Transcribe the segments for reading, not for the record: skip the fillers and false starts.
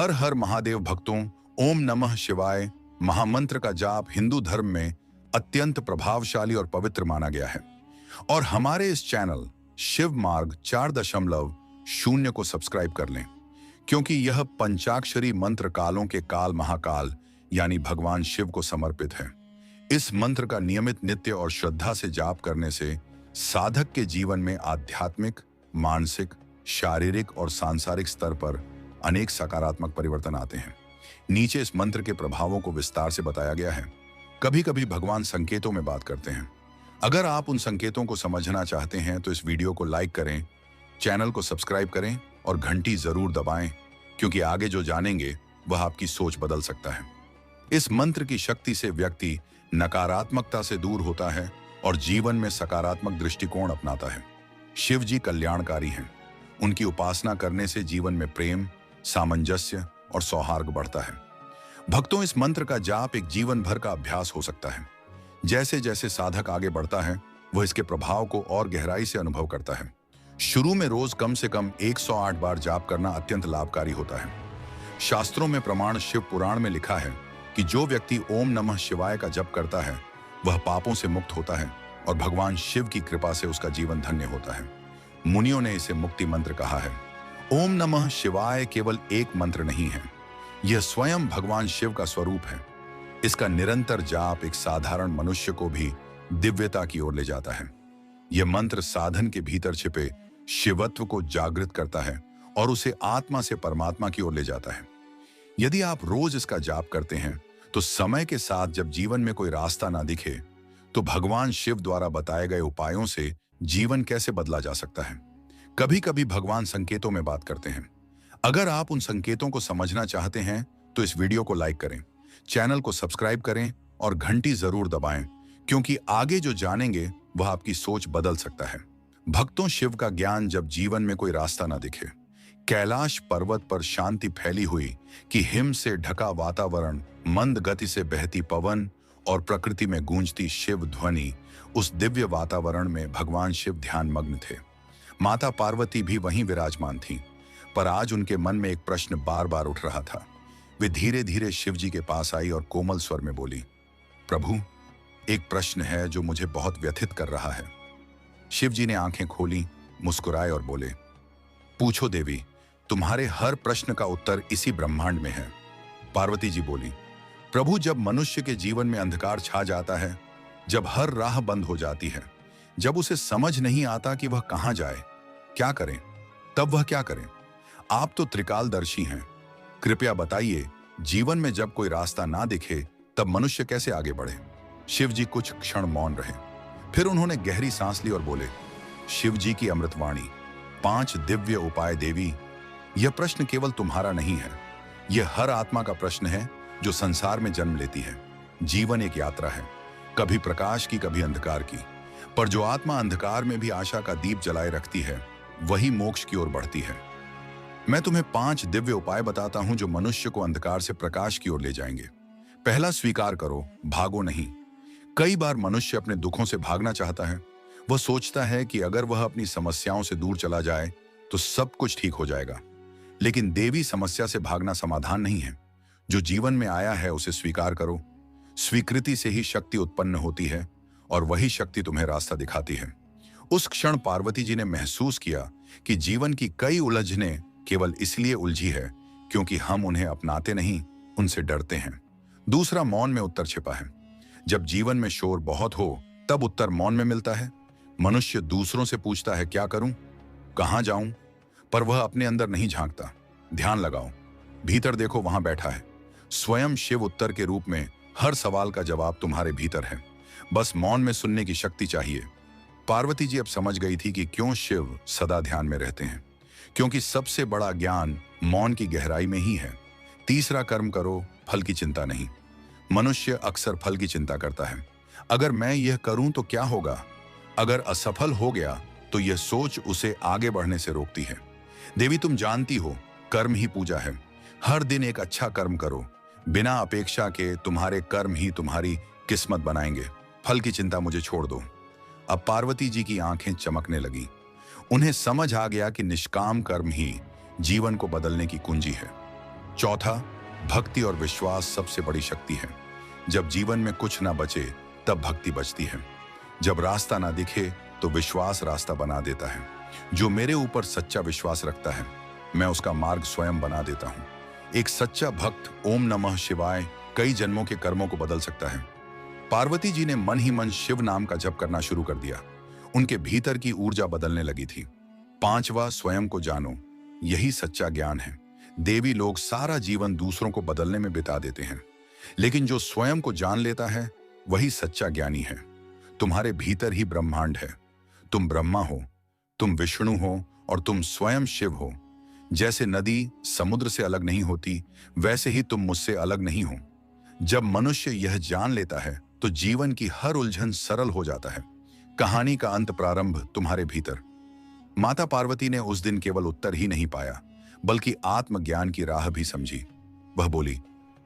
हर हर महादेव भक्तों, ओम नमः शिवाय महामंत्र का जाप हिंदू धर्म में अत्यंत प्रभावशाली और पवित्र माना गया है। और हमारे इस चैनल शिव मार्ग 4.0 को सब्सक्राइब कर लें, क्योंकि यह पंचाक्षरी मंत्र कालों के काल महाकाल यानी भगवान शिव को समर्पित है। इस मंत्र का नियमित नित्य और श्रद्धा से जाप करने से साधक के जीवन में आध्यात्मिक, मानसिक, शारीरिक और सांसारिक स्तर पर अनेक सकारात्मक परिवर्तन आते हैं। नीचे इस मंत्र के प्रभावों को विस्तार से बताया गया है। कभी कभी भगवान संकेतों में बात करते हैं। अगर आप उन संकेतों को समझना चाहते हैं तो इस वीडियो को लाइक करें, चैनल को सब्सक्राइब करें और घंटी जरूर दबाएं, क्योंकि आगे जो जानेंगे वह आपकी सोच बदल सकता है। इस मंत्र की शक्ति से व्यक्ति नकारात्मकता से दूर होता है और जीवन में सकारात्मक दृष्टिकोण अपनाता है। शिव जी कल्याणकारी हैं। उनकी उपासना करने से जीवन में प्रेम, सामंजस्य और सौहार्द बढ़ता है। भक्तों, इस मंत्र का जाप एक जीवन भर का अभ्यास हो सकता है। जैसे जैसे साधक आगे बढ़ता है, वह इसके प्रभाव को और गहराई से अनुभव करता है। शुरू में रोज कम से कम 108 बार जाप करना अत्यंत लाभकारी होता है। शास्त्रों में प्रमाण शिव पुराण में लिखा है कि जो व्यक्ति ओम नमः शिवाय का जप करता है वह पापों से मुक्त होता है और भगवान शिव की कृपा से उसका जीवन धन्य होता है। मुनियों ने इसे मुक्ति मंत्र कहा है। ओम नमः शिवाय केवल एक मंत्र नहीं है, यह स्वयं भगवान शिव का स्वरूप है। इसका निरंतर जाप एक साधारण मनुष्य को भी दिव्यता की ओर ले जाता है। यह मंत्र साधन के भीतर छिपे शिवत्व को जागृत करता है और उसे आत्मा से परमात्मा की ओर ले जाता है। यदि आप रोज इसका जाप करते हैं तो समय के साथ जब जीवन में कोई रास्ता ना दिखे तो भगवान शिव द्वारा बताए गए उपायों से जीवन कैसे बदला जा सकता है। कभी कभी भगवान संकेतों में बात करते हैं। अगर आप उन संकेतों को समझना चाहते हैं तो इस वीडियो को लाइक करें, चैनल को सब्सक्राइब करें और घंटी जरूर दबाएं, क्योंकि आगे जो जानेंगे वह आपकी सोच बदल सकता है। भक्तों, शिव का ज्ञान जब जीवन में कोई रास्ता ना दिखे, कैलाश पर्वत पर शांति फैली हुई कि हिम से ढका वातावरण, मंद गति से बहती पवन और प्रकृति में गूंजती शिव ध्वनि, उस दिव्य वातावरण में भगवान शिव ध्यान मग्न थे। माता पार्वती भी वहीं विराजमान थीं, पर आज उनके मन में एक प्रश्न बार बार उठ रहा था। वे धीरे धीरे शिव जी के पास आई और कोमल स्वर में बोली, प्रभु, एक प्रश्न है जो मुझे बहुत व्यथित कर रहा है। शिव जी ने आंखें खोली, मुस्कुराए और बोले, पूछो देवी, तुम्हारे हर प्रश्न का उत्तर इसी ब्रह्मांड में है। पार्वती जी बोली, प्रभु, जब मनुष्य के जीवन में अंधकार छा जाता है, जब हर राह बंद हो जाती है, जब उसे समझ नहीं आता कि वह कहां जाए, क्या करें, तब वह क्या करें? आप तो त्रिकालदर्शी हैं, कृपया बताइए, जीवन में जब कोई रास्ता ना दिखे तब मनुष्य कैसे आगे बढ़े? शिव जी कुछ क्षण मौन रहे, फिर उन्होंने गहरी सांस ली और बोले, शिव जी की अमृतवाणी, 5 दिव्य उपाय देवी, यह प्रश्न केवल तुम्हारा नहीं है, यह हर आत्मा का प्रश्न है जो संसार में जन्म लेती है। जीवन एक यात्रा है, कभी प्रकाश की, कभी अंधकार की, पर जो आत्मा अंधकार में भी आशा का दीप जलाए रखती है वही मोक्ष की ओर बढ़ती है। मैं तुम्हें 5 दिव्य उपाय बताता हूं जो मनुष्य को अंधकार से प्रकाश की ओर ले जाएंगे। पहला, स्वीकार करो, भागो नहीं। कई बार मनुष्य अपने दुखों से भागना चाहता है। वह सोचता है कि अगर वह अपनी समस्याओं से दूर चला जाए तो सब कुछ ठीक हो जाएगा। लेकिन देवी, समस्या से भागना समाधान नहीं है। जो जीवन में आया है उसे स्वीकार करो। स्वीकृति से ही शक्ति उत्पन्न होती है और वही शक्ति तुम्हें रास्ता दिखाती है। उस क्षण पार्वती जी ने महसूस किया कि जीवन की कई उलझनें केवल इसलिए उलझी है क्योंकि हम उन्हें अपनाते नहीं, उनसे डरते हैं। दूसरा, मौन में उत्तर छिपा है। जब जीवन में शोर बहुत हो तब उत्तर मौन में मिलता है। मनुष्य दूसरों से पूछता है, क्या करूं, कहां जाऊं, पर वह अपने अंदर नहीं झांकता। ध्यान लगाओ, भीतर देखो, वहां बैठा है स्वयं शिव। उत्तर के रूप में हर सवाल का जवाब तुम्हारे भीतर है, बस मौन में सुनने की शक्ति चाहिए। पार्वती जी अब समझ गई थी कि क्यों शिव सदा ध्यान में रहते हैं, क्योंकि सबसे बड़ा ज्ञान मौन की गहराई में ही है। तीसरा, कर्म करो, फल की चिंता नहीं। मनुष्य अक्सर फल की चिंता करता है। अगर मैं यह करूं तो क्या होगा? अगर असफल हो गया तो यह सोच उसे आगे बढ़ने से रोकती है। देवी, तुम जानती हो, कर्म ही पूजा है। हर दिन एक अच्छा कर्म करो, बिना अपेक्षा के तुम्हारे कर्म ही तुम्हारी किस्मत बनाएंगे। फल की चिंता मुझे छोड़ दो। अब पार्वती जी की आंखें चमकने लगी। उन्हें समझ आ गया कि निष्काम कर्म ही जीवन को बदलने की कुंजी है। चौथा, भक्ति और विश्वास सबसे बड़ी शक्ति है। जब जीवन में कुछ ना बचे तब भक्ति बचती है। जब रास्ता ना दिखे तो विश्वास रास्ता बना देता है। जो मेरे ऊपर सच्चा विश्वास रखता है, मैं उसका मार्ग स्वयं बना देता हूँ। एक सच्चा भक्त ओम नमः शिवाय कई जन्मों के कर्मों को बदल सकता है। पार्वती जी ने मन ही मन शिव नाम का जप करना शुरू कर दिया। उनके भीतर की ऊर्जा बदलने लगी थी। पांचवा, स्वयं को जानो। यही सच्चा ज्ञान है। देवी लोग सारा जीवन दूसरों को बदलने में बिता देते हैं, लेकिन जो स्वयं को जान लेता है वही सच्चा ज्ञानी है। तुम्हारे भीतर ही ब्रह्मांड है। तुम ब्रह्मा हो, तुम विष्णु हो और तुम स्वयं शिव हो। जैसे नदी समुद्र से अलग नहीं होती, वैसे ही तुम मुझसे अलग नहीं हो। जब मनुष्य यह जान लेता है तो जीवन की हर उलझन सरल हो जाता है। कहानी का अंत प्रारंभ तुम्हारे भीतर। माता पार्वती ने उस दिन केवल उत्तर ही नहीं पाया, बल्कि आत्मज्ञान की राह भी समझी। वह बोली,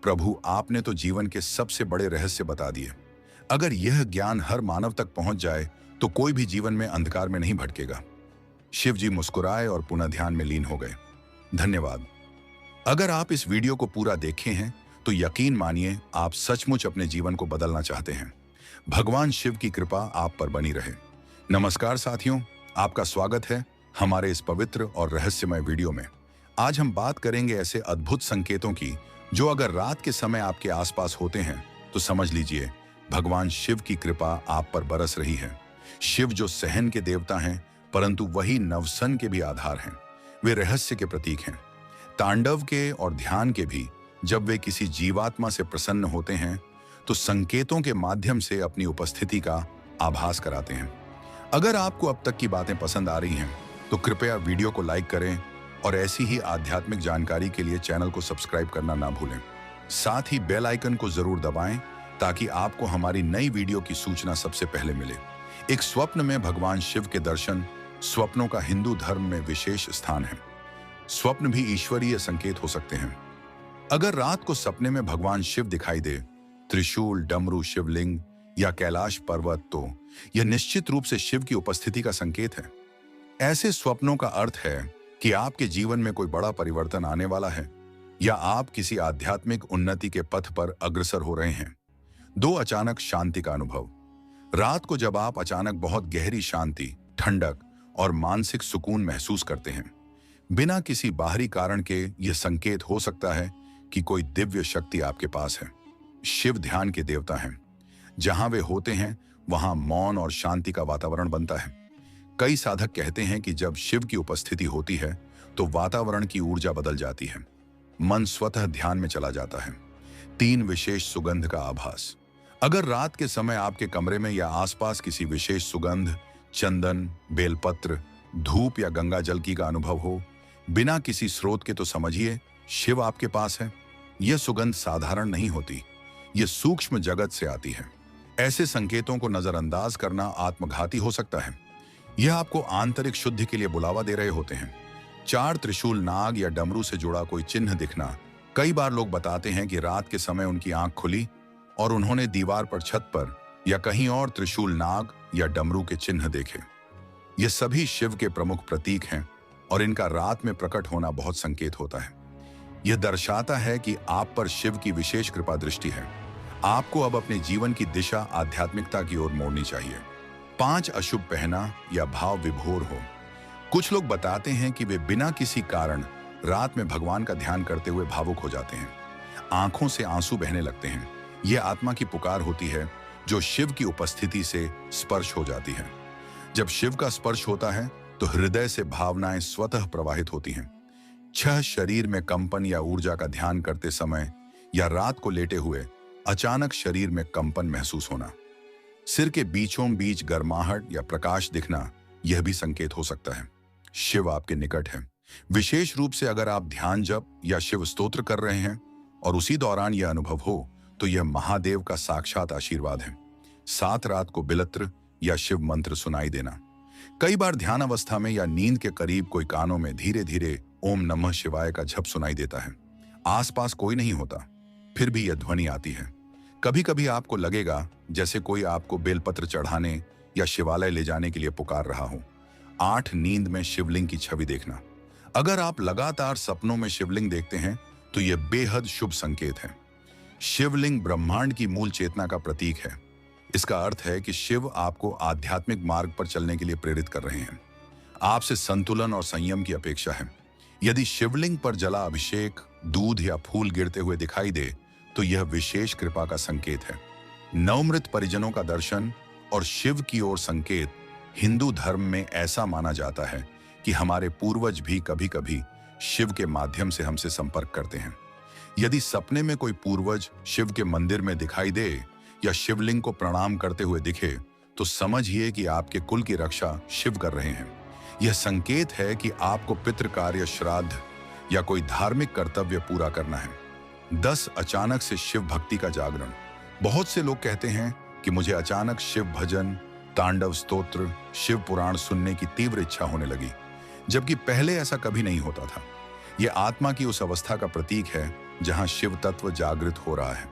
प्रभु, आपने तो जीवन के सबसे बड़े रहस्य बता दिए। अगर यह ज्ञान हर मानव तक पहुंच जाए तो कोई भी जीवन में अंधकार में नहीं भटकेगा। शिव जी मुस्कुराए और पुनः ध्यान में लीन हो गए। धन्यवाद। अगर आप इस वीडियो को पूरा देखे हैं तो यकीन मानिए आप सचमुच अपने जीवन को बदलना चाहते हैं। भगवान शिव की कृपा आप पर बनी रहे। नमस्कार साथियों, आपका स्वागत है हमारे इस पवित्र और रहस्यमय वीडियो में। आज हम बात करेंगे ऐसे अद्भुत संकेतों की जो अगर रात के समय आपके आसपास होते हैं तो समझ लीजिए भगवान शिव की कृपा आप पर बरस रही है। शिव जो सहन के देवता हैं, परंतु वही नवसन के भी आधार हैं। वे रहस्य के प्रतीक हैं, तांडव के और ध्यान के भी। जब वे किसी जीवात्मा से प्रसन्न होते हैं तो संकेतों के माध्यम से अपनी उपस्थिति का आभास कराते हैं। अगर आपको अब तक की बातें पसंद आ रही हैं तो कृपया वीडियो को लाइक करें और ऐसी ही आध्यात्मिक जानकारी के लिए चैनल को सब्सक्राइब करना ना भूलें। साथ ही बेल आइकन को जरूर दबाएं ताकि आपको हमारी नई वीडियो की सूचना सबसे पहले मिले। एक स्वप्न में भगवान शिव के दर्शन। स्वप्नों का हिंदू धर्म में विशेष स्थान है। स्वप्न भी ईश्वरीय संकेत हो सकते हैं। अगर रात को सपने में भगवान शिव दिखाई दे, त्रिशूल, डमरू, शिवलिंग या कैलाश पर्वत, तो यह निश्चित रूप से शिव की उपस्थिति का संकेत है। ऐसे स्वप्नों का अर्थ है कि आपके जीवन में कोई बड़ा परिवर्तन आने वाला है या आप किसी आध्यात्मिक उन्नति के पथ पर अग्रसर हो रहे हैं। दो, अचानक शांति का अनुभव। रात को जब आप अचानक बहुत गहरी शांति, ठंडक और मानसिक सुकून महसूस करते हैं, बिना किसी बाहरी कारण के, यह संकेत हो सकता है कि कोई दिव्य शक्ति आपके पास है। शिव ध्यान के देवता हैं। जहां वे होते हैं वहां मौन और शांति का वातावरण बनता है। कई साधक कहते हैं कि जब शिव की उपस्थिति होती है तो वातावरण की ऊर्जा बदल जाती है, मन स्वतः ध्यान में चला जाता है। 3, विशेष सुगंध का आभास। अगर रात के समय आपके कमरे में या आसपास किसी विशेष सुगंध, चंदन, बेलपत्र, धूप या गंगा जल की का अनुभव हो, बिना किसी स्रोत के, तो समझिए शिव आपके पास है। यह सुगंध साधारण नहीं होती, यह सूक्ष्म जगत से आती है। ऐसे संकेतों को नजरअंदाज करना आत्मघाती हो सकता है। यह आपको आंतरिक शुद्धि के लिए बुलावा दे रहे होते हैं। 4, त्रिशूल, नाग या डमरू से जुड़ा कोई चिन्ह दिखना। कई बार लोग बताते हैं कि रात के समय उनकी आंख खुली और उन्होंने दीवार पर, छत पर या कहीं और त्रिशूल, नाग या डमरू के चिन्ह देखे। ये सभी शिव के प्रमुख प्रतीक हैं और इनका रात में प्रकट होना बहुत संकेत होता है। यह दर्शाता है कि आप पर शिव की विशेष कृपा दृष्टि है। आपको अब अपने जीवन की दिशा आध्यात्मिकता की ओर मोड़नी चाहिए। 5, अशुभ पहना या भाव विभोर हो। कुछ लोग बताते हैं कि वे बिना किसी कारण रात में भगवान का ध्यान करते हुए भावुक हो जाते हैं। आंखों से आंसू बहने लगते हैं। यह आत्मा की पुकार होती है जो शिव की उपस्थिति से स्पर्श हो जाती है। जब शिव का स्पर्श होता है तो हृदय से भावनाएं स्वतः प्रवाहित होती हैं। 6, शरीर में कंपन या ऊर्जा का ध्यान करते समय या रात को लेटे हुए अचानक शरीर में कंपन महसूस होना। सिर के बीचों बीच गर्माहट या प्रकाश दिखना, यह भी संकेत हो सकता है शिव आपके निकट है। विशेष रूप से अगर आप ध्यान जप या शिव स्तोत्र कर रहे हैं और उसी दौरान यह अनुभव हो तो यह महादेव का साक्षात आशीर्वाद है। 7, रात को बिलत्र या शिव मंत्र सुनाई देना। कई बार ध्यान अवस्था में या नींद के करीब कोई कानों में धीरे धीरे ओम नमः शिवाय का जप सुनाई देता है। आसपास कोई नहीं होता, फिर भी यह ध्वनि आती है। कभी कभी आपको लगेगा जैसे कोई आपको बेलपत्र चढ़ाने या शिवालय ले जाने के लिए पुकार रहा हो। 8, नींद में शिवलिंग की छवि देखना। अगर आप लगातार सपनों में शिवलिंग देखते हैं तो यह बेहद शुभ संकेत है। शिवलिंग ब्रह्मांड की मूल चेतना का प्रतीक है। इसका अर्थ है कि शिव आपको आध्यात्मिक मार्ग पर चलने के लिए प्रेरित कर रहे हैं। आपसे संतुलन और संयम की अपेक्षा है। यदि शिवलिंग पर जला अभिषेक, दूध या फूल गिरते हुए दिखाई दे तो यह विशेष कृपा का संकेत है। नवमृत परिजनों का दर्शन और शिव की ओर संकेत हिंदू धर्म में ऐसा माना जाता है कि हमारे पूर्वज भी कभी-कभी शिव के माध्यम से हमसे संपर्क करते हैं। यदि सपने में कोई पूर्वज शिव के मंदिर में दिखाई दे या शिवलिंग को प्रणाम करते हुए दिखे तो समझिए कि आपके कुल की रक्षा शिव कर रहे हैं। यह संकेत है कि आपको पितृ कार्य, श्राद्ध या कोई धार्मिक कर्तव्य पूरा करना है। 10 अचानक से शिव भक्ति का जागरण। बहुत से लोग कहते हैं कि मुझे अचानक शिव भजन, तांडव स्तोत्र, शिव पुराण सुनने की तीव्र इच्छा होने लगी, जबकि पहले ऐसा कभी नहीं होता था। यह आत्मा की उस अवस्था का प्रतीक है जहां शिव तत्व जागृत हो रहा है।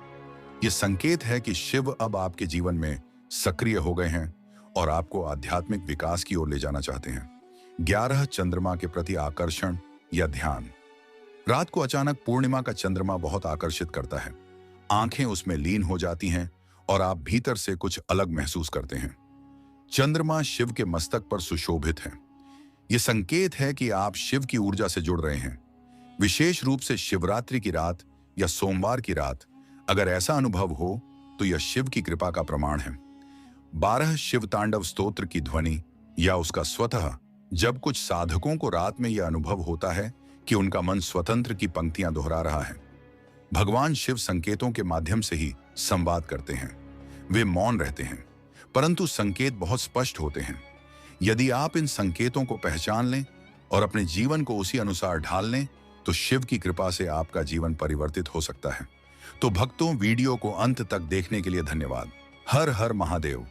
यह संकेत है कि शिव अब आपके जीवन में सक्रिय हो गए हैं और आपको आध्यात्मिक विकास की ओर ले जाना चाहते हैं। 11 चंद्रमा के प्रति आकर्षण या ध्यान। रात को अचानक पूर्णिमा का चंद्रमा बहुत आकर्षित करता है। आंखें उसमें लीन हो जाती हैं और आप भीतर से कुछ अलग महसूस करते हैं। चंद्रमा शिव के मस्तक पर सुशोभित है। यह संकेत है कि आप शिव की ऊर्जा से जुड़ रहे हैं। विशेष रूप से शिवरात्रि की रात या सोमवार की रात अगर ऐसा अनुभव हो तो यह शिव की कृपा का प्रमाण है। 12 शिव तांडव स्तोत्र की ध्वनि या उसका स्वतः। जब कुछ साधकों को रात में यह अनुभव होता है कि उनका मन स्वतंत्र की पंक्तियां दोहरा रहा है। भगवान शिव संकेतों के माध्यम से ही संवाद करते हैं। वे मौन रहते हैं, परंतु संकेत बहुत स्पष्ट होते हैं। यदि आप इन संकेतों को पहचान लें और अपने जीवन को उसी अनुसार ढाल लें तो शिव की कृपा से आपका जीवन परिवर्तित हो सकता है। तो भक्तों, वीडियो को अंत तक देखने के लिए धन्यवाद। हर हर महादेव।